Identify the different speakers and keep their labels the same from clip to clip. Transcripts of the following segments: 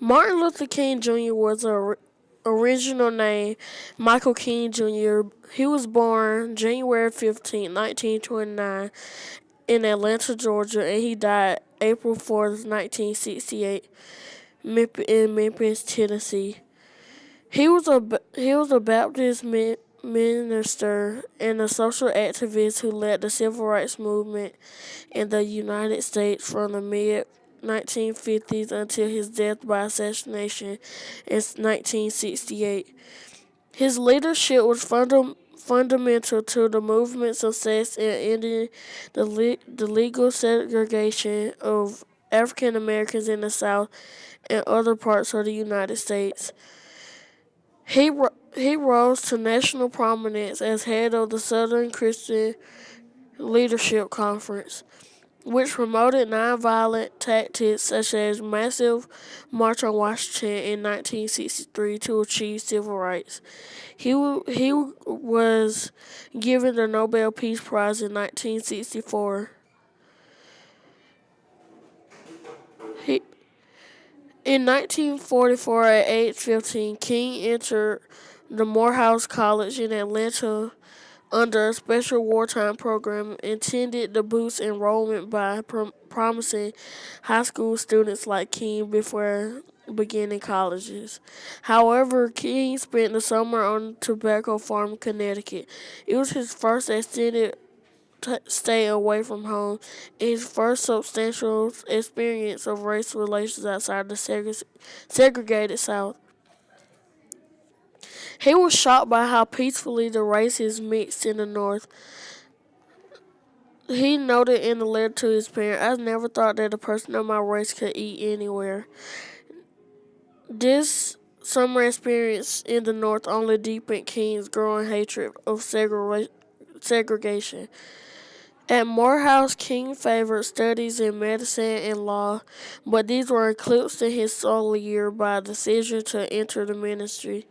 Speaker 1: Martin Luther King Jr. was a original name Michael King Jr. He was born January 15, 1929 in Atlanta, Georgia, and he died April 4th, 1968 in Memphis, Tennessee. He was a Baptist minister and a social activist who led the civil rights movement in the United States from the mid 1950s until his death by assassination in 1968. His leadership was fundamental to the movement's success in ending the legal segregation of African Americans in the South and other parts of the United States. He rose to national prominence as head of the Southern Christian Leadership Conference, which promoted nonviolent tactics such as massive March on Washington in 1963 to achieve civil rights. He was given the Nobel Peace Prize in 1964. He, in 1944, at age 15, King entered the Morehouse College in Atlanta under a special wartime program intended to boost enrollment by promising high school students like King before beginning colleges. However, King spent the summer on a tobacco farm in Connecticut. It was his first extended stay away from home and his first substantial experience of race relations outside the segregated South. He was shocked by how peacefully the races mixed in the North. He noted in a letter to his parents, "I never thought that a person of my race could eat anywhere." This summer experience in the North only deepened King's growing hatred of segregation. At Morehouse, King favored studies in medicine and law, but these were eclipsed in his solo year by a decision to enter the ministry.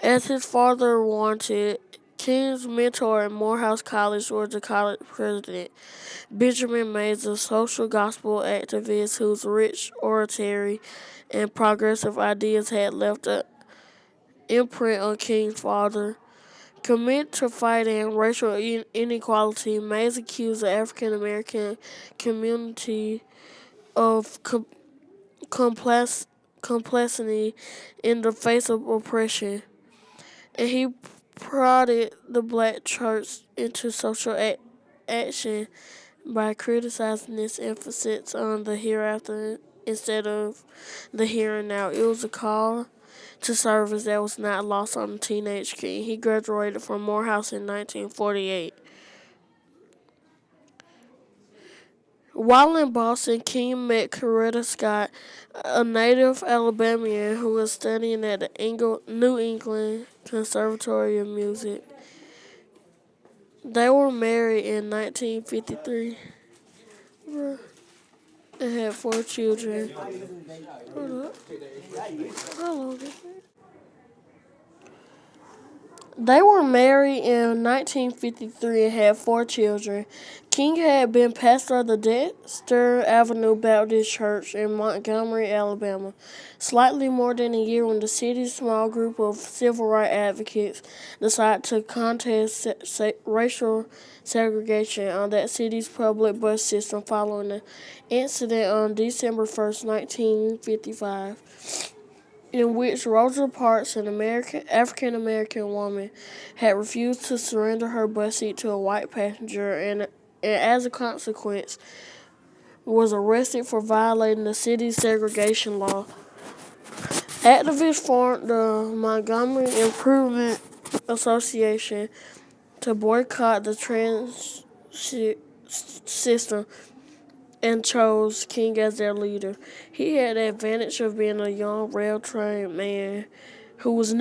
Speaker 1: As his father wanted, King's mentor at Morehouse College was the college president, Benjamin Mays, a social gospel activist whose rich oratory and progressive ideas had left an imprint on King's father. Committed to fighting racial inequality, Mays accused the African American community of complexity in the face of oppression, and he prodded the black church into social action by criticizing its emphasis on the hereafter instead of the here and now. It was a call to service that was not lost on the teenage King. He graduated from Morehouse in 1948. While in Boston, King met Coretta Scott, a native Alabamian who was studying at the New England Conservatory of Music. They were married in 1953 and had 4 children. Hold up. How long is it? They were married in 1953 and had 4 children. King had been pastor of the Dexter Avenue Baptist Church in Montgomery, Alabama, slightly more than a year when the city's small group of civil rights advocates decided to contest racial segregation on that city's public bus system following the incident on December 1st, 1955, in which Rosa Parks, an African American woman, had refused to surrender her bus seat to a white passenger and as a consequence was arrested for violating the city's segregation law. Activists formed the Montgomery Improvement Association to boycott the system and chose King as their leader. He had the advantage of being a young, rail-trained man who was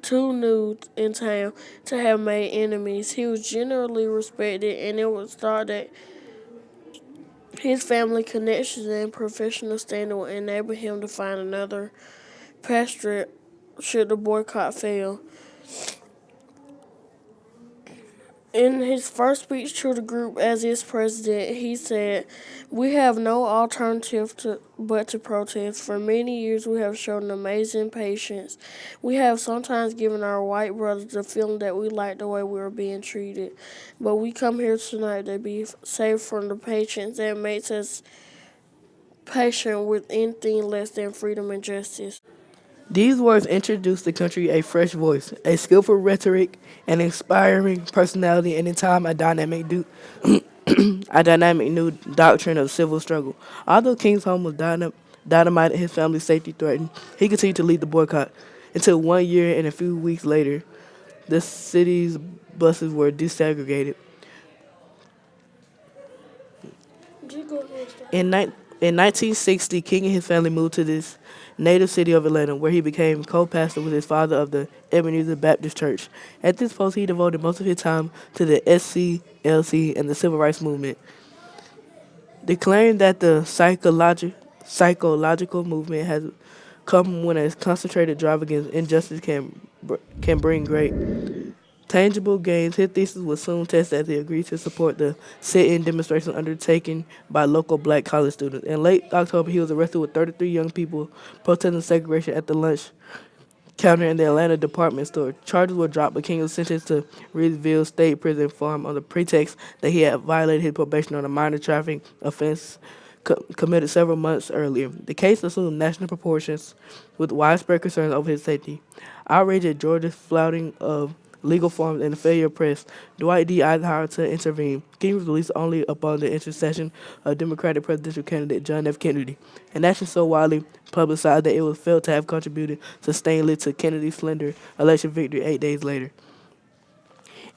Speaker 1: too new in town to have made enemies. He was generally respected, and it was thought that his family connections and professional standing would enable him to find another pastorate should the boycott fail. In his first speech to the group as its president, he said, "We have no alternative but to protest. For many years, we have shown amazing patience. We have sometimes given our white brothers the feeling that we like the way we are being treated. But we come here tonight to be saved from the patience that makes us patient with anything less than freedom and justice."
Speaker 2: These words introduced the country a fresh voice, a skillful rhetoric, an inspiring personality, and in time a dynamic new doctrine of civil struggle. Although King's home was dynamite and his family's safety threatened, he continued to lead the boycott until 1 year and a few weeks later, the city's buses were desegregated. In 1960, King and his family moved to this native city of Atlanta, where he became co-pastor with his father of the Ebenezer Baptist Church. At this post, he devoted most of his time to the SCLC and the Civil Rights Movement, declaring that the psychological movement has come when a concentrated drive against injustice can bring great tangible gains. His thesis was soon tested as he agreed to support the sit-in demonstration undertaken by local black college students. In late October, he was arrested with 33 young people protesting segregation at the lunch counter in the Atlanta department store. Charges were dropped, but King was sentenced to Reedsville State Prison Farm on the pretext that he had violated his probation on a minor traffic offense committed several months earlier. The case assumed national proportions with widespread concerns over his safety. Outrage at Georgia's flouting of legal forms and the failure of press, Dwight D. Eisenhower to intervene. King was released only upon the intercession of Democratic presidential candidate John F. Kennedy, an action so widely publicized that it was felt to have contributed sustainedly to Kennedy's slender election victory 8 days later.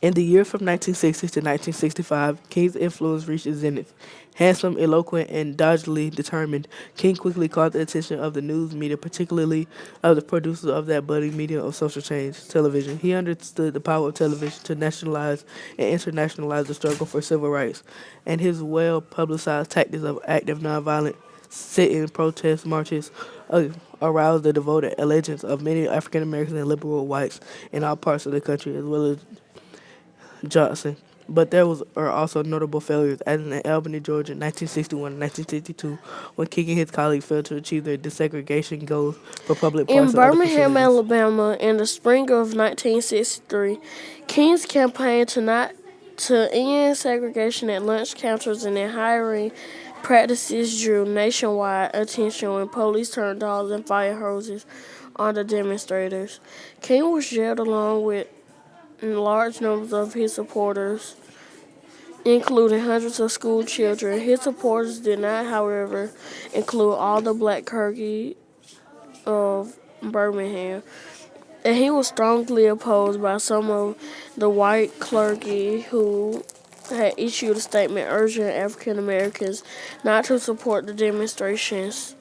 Speaker 2: In the year from 1960 to 1965, King's influence reached its zenith. Handsome, eloquent, and doggedly determined, King quickly caught the attention of the news media, particularly of the producers of that budding medium of social change, television. He understood the power of television to nationalize and internationalize the struggle for civil rights, and his well-publicized tactics of active nonviolent sit-in protest marches aroused the devoted allegiance of many African Americans and liberal whites in all parts of the country, as well as Johnson. But there are also notable failures, as in Albany, Georgia, 1961 and 1962, when King and his colleagues failed to achieve their desegregation goals for public parks
Speaker 1: In
Speaker 2: and other
Speaker 1: Birmingham,
Speaker 2: facilities.
Speaker 1: Alabama, in the spring of 1963, King's campaign to end segregation at lunch counters and in hiring practices drew nationwide attention when police turned dogs and fire hoses on the demonstrators. King was jailed along with large numbers of his supporters, including hundreds of school children. His supporters did not, however, include all the black clergy of Birmingham, and he was strongly opposed by some of the white clergy who had issued a statement urging African Americans not to support the demonstrations.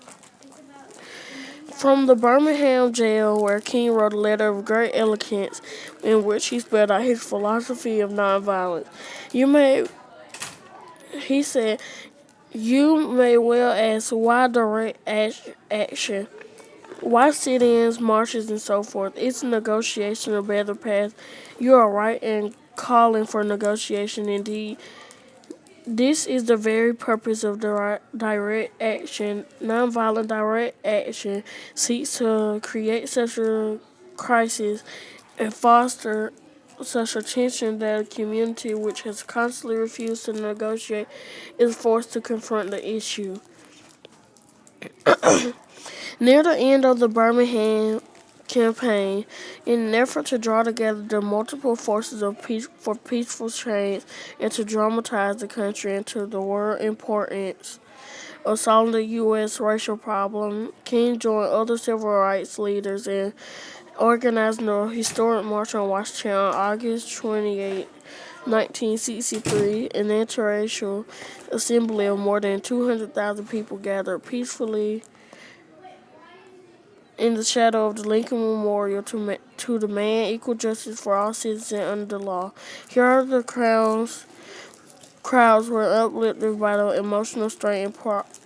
Speaker 1: From the Birmingham jail, where King wrote a letter of great eloquence in which he spelled out his philosophy of nonviolence. He said, "You may well ask why direct action? Why sit-ins, marches, and so forth? It's negotiation a better path. You are right in calling for negotiation. Indeed, this is the very purpose of direct action. Nonviolent direct action seeks to create such a crisis and foster such a tension that a community which has constantly refused to negotiate is forced to confront the issue." Near the end of the Birmingham campaign, in an effort to draw together the multiple forces for peaceful change and to dramatize the country into the world importance of solving the U.S. racial problem, King joined other civil rights leaders in organizing a historic march on Washington on August 28, 1963. An interracial assembly of more than 200,000 people gathered peacefully in the shadow of the Lincoln Memorial to demand equal justice for all citizens under the law. Here the crowds were uplifted by the emotional strain and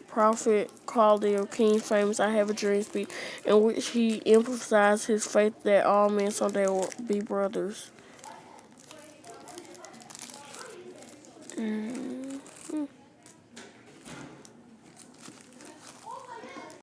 Speaker 1: prophet quality of King's famous "I Have a Dream" speech, in which he emphasized his faith that all men someday will be brothers.